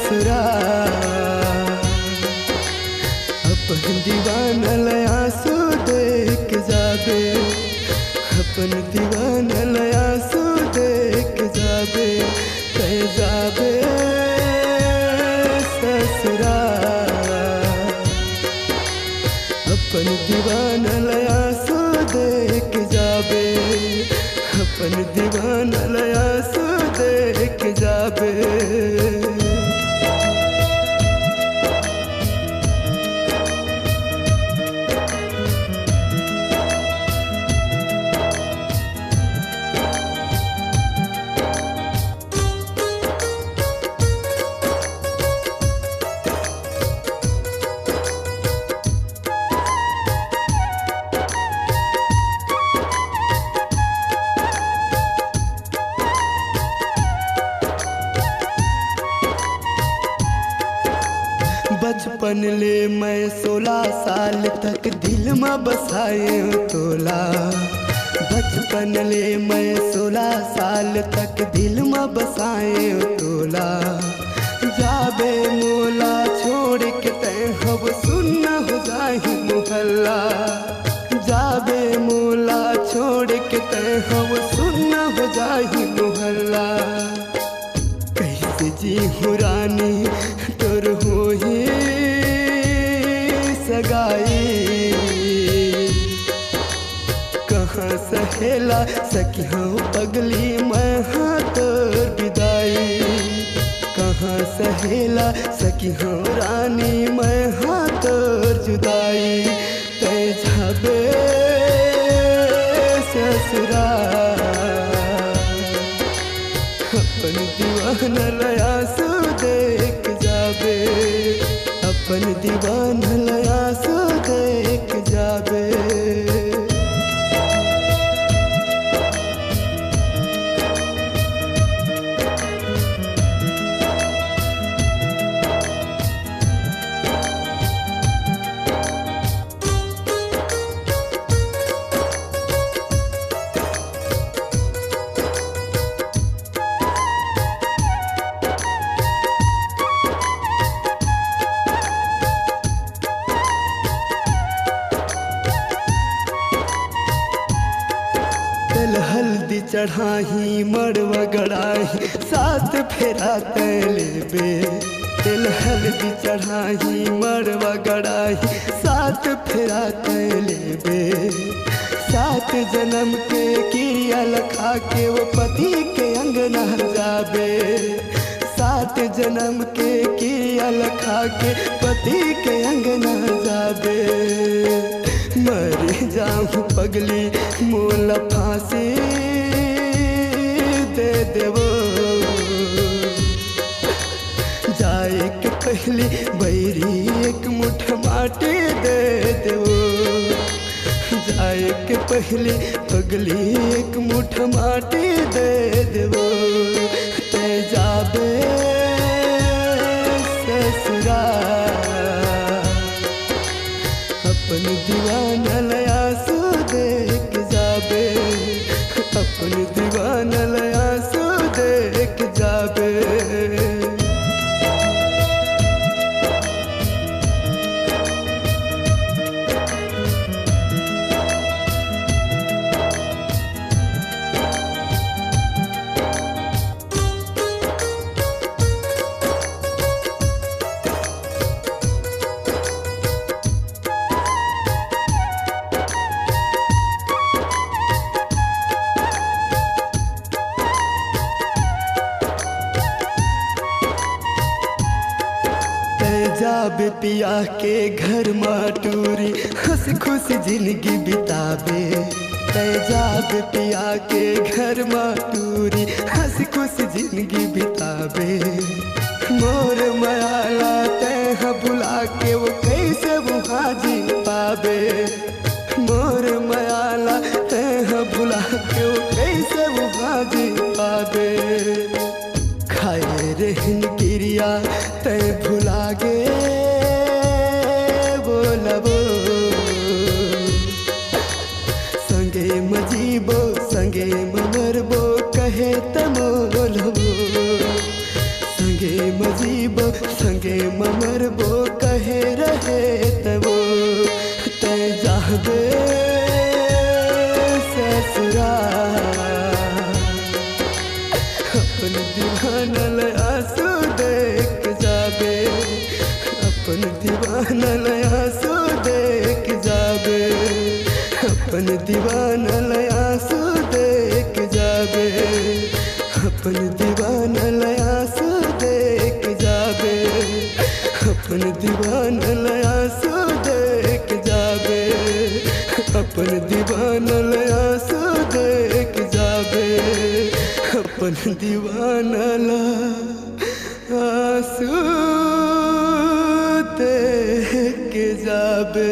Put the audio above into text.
ससुराल। अपन दीवाना आंसू देख जाबे, अपन दीवाना आंसू देख जाबे, कह जाबे ससुराल। अपन दीवाना आंसू देख जाबे, अपन दीवाना आंसू देख जाबे। बचपन ले मैं 16 साल तक दिल में बसाए तोला। बचपन ले मैं 16 साल तक दिल में बसाए तोला। जाबे मोला छोड़ के तय हब सुन्न हो जाहि मोहल्ला। जाबे मोला छोड़ के तय हब सुन्न हो जाहि मोहल्ला। कैसे जी हूँ रानी तोर हो ही सगाई, कहाँ सहेला सखी हूँ पगली मैं हाँ तोर विदाई। कहाँ सहेला सखी हूँ रानी मैं हाँ तोर जुदाई। तय जाबे ससुराल। अपन दीवाना आंसू देख जाबे, अपन दीवाना आंसू देख जाबे। तेल हल्दी चढ़ाही मड़वा गड़ाही साथ फेरा तलेबे। तेल हल्दी चढ़ाही मड़वा गड़ाही साथ फेरा तलेबे। 7 जन्म के क्रिया लखा के वो पति के अंगना जाबे। 7 जन्म के क्रिया लखा के पति के अंगना जाबे। मर जाऊँ पगली मोला फांसी दे देवो। जाए के पहली बैरी एक मुठ माटी दे देवो। जाए के पहली पगली एक मुठ माटी दे देवो। ते जाबे ससुराल। अपन दीवाना आंसू देख जाबे, अपन दीवाना आंसू देख जाबे। जाबे पिया के घर माटूरी हंस खुश जिंदगी बिताबे। तय जाबे पिया के घर माटूरी हंस खुश जिंदगी बिताबे। मोर मायाला तय बुला के वो कैसे वहाँ जी पाबे। मोर मायाला तय बुला के वो कैसे वहाँ जी पाबे। खाए रहन क्रिया तय भुला गे बोलबो। संगे मजीबो संगे मरबो कहे तमोलबो। संगे प्रेम जीबो संगे मरबो कहे रहे तबो तै जाबे ससुराल अपन दीवानल आंसू देख जाबे अपन दीवानल आंसू देख जाबे अपन दीवानल आंसू देख जाबे अपन दीवानल आंसू देख जाबे अपन दीवानल आंसू देख जाबे अपन दीवानल आंसू देख जाबे अपन दीवानल आंसू देख जाबे।